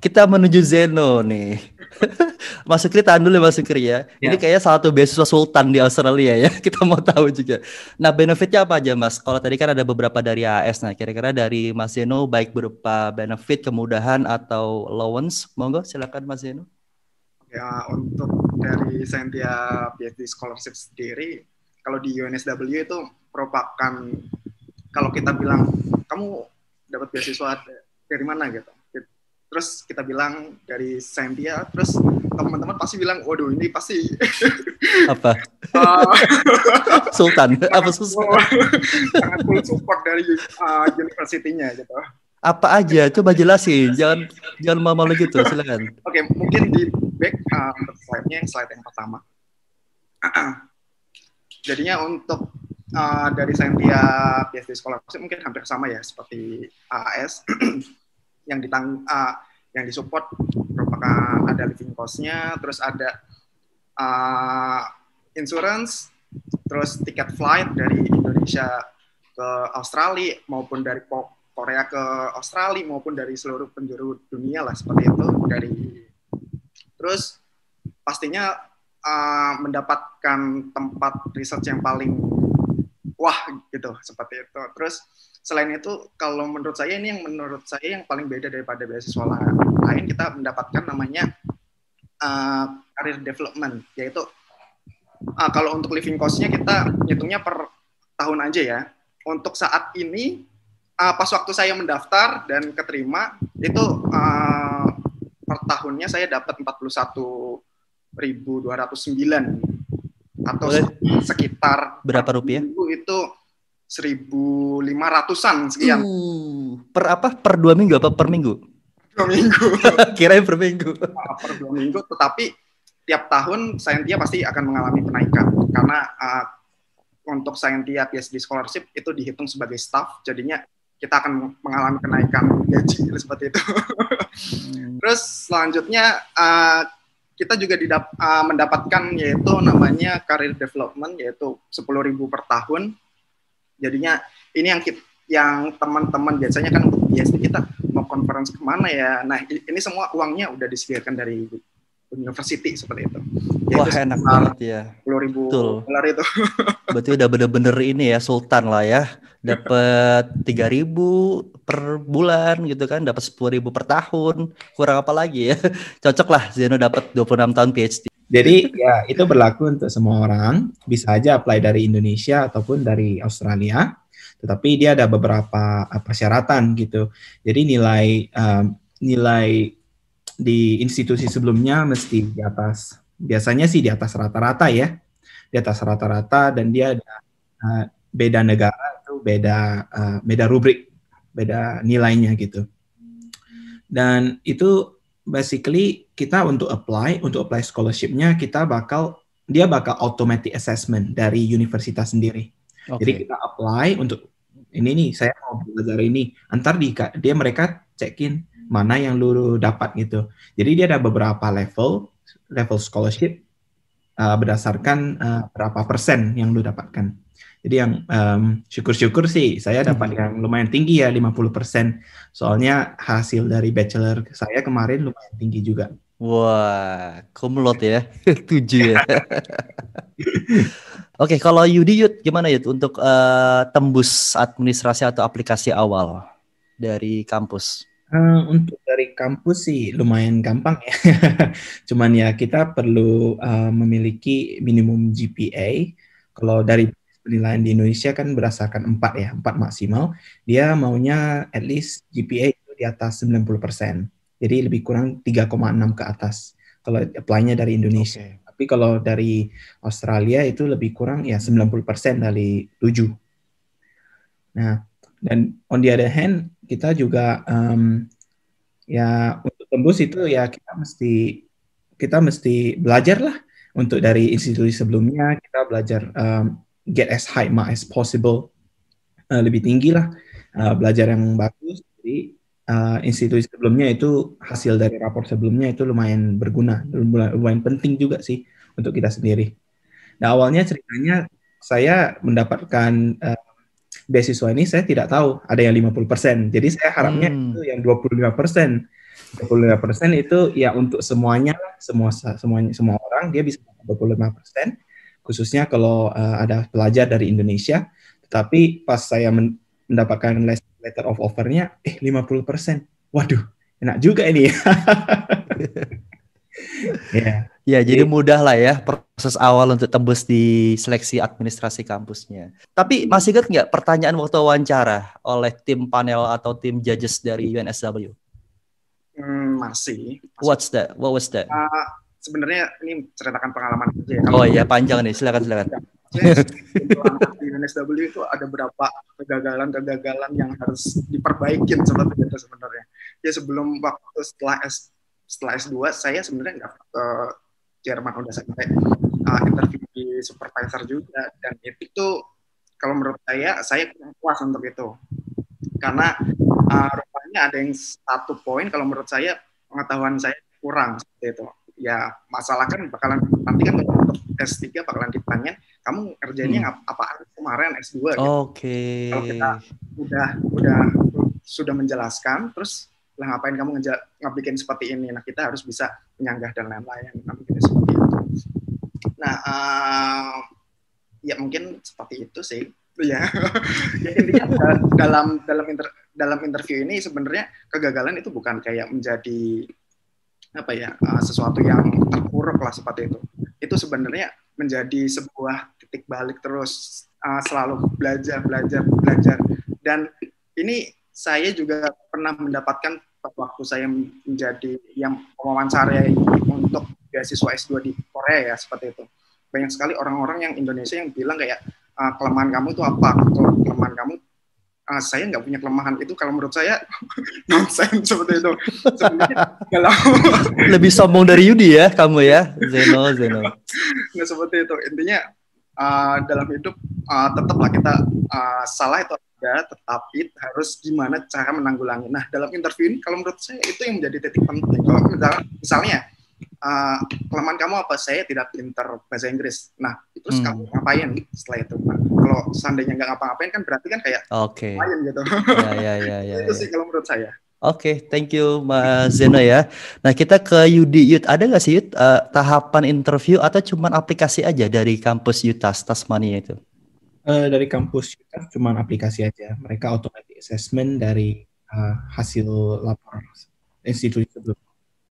kita menuju Zeno nih. Mas Fikri tahan dulu ya, Mas Fikri ya. Ini Ya, kayaknya salah satu beasiswa sultan di Australia ya. Kita mau tahu juga. Nah, benefitnya apa aja, Mas? Kalau tadi kan ada beberapa dari AS. Nah, kira-kira dari Mas Zeno baik berupa benefit, kemudahan atau allowance. Monggo silakan Mas Zeno. Ya, untuk dari Sentia PhD Scholarship sendiri, kalau di UNSW itu merupakan, kalau kita bilang, kamu dapat beasiswa dari mana gitu. Terus kita bilang dari Sentia, terus teman-teman pasti bilang, waduh ini pasti Apa? uh, Sultan? Apa susah? sangat full support dari university-nya gitu. Apa aja? Coba jelasin. Jangan malu-malu gitu. Silakan. Oke, mungkin di back untuk slide-nya, slide yang pertama. Jadinya untuk dari Sentia PhD Scholarship mungkin hampir sama ya seperti AS yang yang disupport merupakan ada living cost-nya, terus ada insurance, terus tiket flight dari Indonesia ke Australia maupun dari Korea ke Australia maupun dari seluruh penjuru dunia lah seperti itu. Terus pastinya mendapatkan tempat research yang paling wah gitu seperti itu. Terus selain itu kalau menurut saya yang paling beda daripada beasiswa lain, kita mendapatkan namanya career development, yaitu kalau untuk living cost-nya kita hitungnya per tahun aja ya. Untuk saat ini pas waktu saya mendaftar dan keterima itu per tahunnya saya dapat 41.209 atau sekitar berapa rupiah? Itu 1.500-an sekian. Per apa? Per 2 minggu apa per minggu? 2 minggu. Kirain per minggu. Per 2 minggu, tetapi tiap tahun Scientia pasti akan mengalami kenaikan karena untuk Scientia PhD Scholarship itu dihitung sebagai staff, jadinya kita akan mengalami kenaikan gaji seperti itu. Terus selanjutnya kita juga mendapatkan yaitu namanya career development, yaitu 10.000 per tahun. Jadinya ini yang teman-teman biasanya kan untuk PhD kita mau conference kemana ya. Nah ini semua uangnya udah disediakan dari university seperti itu. Wah enak banget ya. 10.000 dolar itu. Berarti udah bener-bener ini ya sultan lah ya. Dapat 3.000 per bulan gitu kan, dapat 10.000 per tahun. Kurang apa lagi ya? Cocok lah Zeno dapat 26 tahun PhD. jadi ya itu berlaku untuk semua orang, bisa aja apply dari Indonesia ataupun dari Australia. Tetapi dia ada beberapa persyaratan gitu. Jadi nilai di institusi sebelumnya mesti di atas, biasanya sih di atas rata-rata ya, di atas rata-rata, dan dia ada beda negara itu beda rubrik, beda nilainya gitu. Dan itu basically kita untuk apply scholarship-nya dia bakal automatic assessment dari universitas sendiri. Okay. Jadi kita apply untuk ini nih, saya mau belajar ini, antar mereka cekin mana yang lu dapat gitu. Jadi dia ada beberapa level scholarship berdasarkan berapa persen yang lu dapatkan. Jadi yang syukur-syukur sih saya dapat yang lumayan tinggi ya, 50%. Soalnya hasil dari bachelor saya kemarin lumayan tinggi juga. Wah, kumlot ya. 7 ya. Oke, kalau Yud gimana Yud untuk tembus administrasi atau aplikasi awal dari kampus? Untuk dari kampus sih lumayan gampang ya. Cuman ya kita perlu memiliki minimum GPA. Kalau dari penilaian di Indonesia kan berdasarkan 4 maksimal. Dia maunya at least GPA itu di atas 90%. Jadi lebih kurang 3,6 ke atas kalau apply-nya dari Indonesia. Okay. Tapi kalau dari Australia itu lebih kurang ya 90% dari 7. Nah, dan on the other hand kita juga ya untuk tembus itu ya kita mesti belajar lah. Untuk dari institusi sebelumnya kita belajar get as high mark as possible, lebih tinggi lah, belajar yang bagus. Jadi institusi sebelumnya itu hasil dari rapor sebelumnya itu lumayan berguna, lumayan penting juga sih untuk kita sendiri. Nah awalnya ceritanya saya mendapatkan beasiswa ini saya tidak tahu ada yang 50%. Jadi saya harapnya itu yang 25%. 25% itu ya untuk semuanya, semua orang dia bisa 25%, khususnya kalau ada pelajar dari Indonesia. Tetapi pas saya mendapatkan letter of offer-nya, 50%. Waduh, enak juga ini. Ya, Ya, jadi jadi mudah lah ya proses awal untuk tembus di seleksi administrasi kampusnya. Tapi masih ingat nggak pertanyaan waktu wawancara oleh tim panel atau tim judges dari UNSW? Masih. What's that? What was that? Sebenarnya ini ceritakan pengalaman aja ya. Oh iya, panjang nih. Silakan. Di UNSW itu ada beberapa kegagalan yang harus diperbaikin seperti itu sebenarnya. Ya sebelum waktu setelah S2 saya sebenarnya nggak ke Jerman, udah sampai interview di supervisor juga, dan itu kalau menurut saya kurang puas untuk itu karena rupanya ada yang satu poin kalau menurut saya pengetahuan saya kurang seperti itu. Ya masalah kan bakalan nanti kan untuk S3 bakalan ditanya kamu kerjanya apaan kemarin S2 gitu. Oke. Kalau kita sudah menjelaskan, terus lah ngapain kamu ngebikin seperti ini? Nah kita harus bisa menyanggah dan lain-lain. Nah mungkin seperti itu. Nah ya mungkin seperti itu sih. Ya, intinya dalam interview ini sebenarnya kegagalan itu bukan kayak menjadi sesuatu yang terpuruk lah seperti itu. Itu sebenarnya menjadi sebuah titik balik terus, selalu belajar. Dan ini saya juga pernah mendapatkan waktu saya menjadi yang wawancara untuk beasiswa S2 di Korea ya seperti itu. Banyak sekali orang-orang yang Indonesia yang bilang kayak kelemahan kamu itu apa? Kelemahan kamu saya nggak punya kelemahan itu, kalau menurut saya nonsense seperti itu. Sebenarnya kalau lebih sombong dari Yudi ya kamu ya, Zeno. Nggak seperti itu. Intinya dalam hidup tetaplah kita salah itu ada, tetapi harus gimana cara menanggulangi. Nah dalam interview ini kalau menurut saya itu yang menjadi titik penting. Kalau misalnya kelemahan kamu apa? Saya tidak pintar bahasa Inggris. Nah, terus kamu ngapain setelah itu? Nah, kalau seandainya nggak ngapa-ngapain kan berarti kan kayak ngapain gitu. Ya. Itu sih kalau menurut saya. Oke, thank you Mas Zeno ya. Nah kita ke Yudi. Yud, ada nggak sih Yud tahapan interview atau cuman aplikasi aja dari kampus UTAS Tasmania itu? Dari kampus UTAS cuman aplikasi aja. Mereka automatic assessment dari hasil lapor institusi sebelumnya.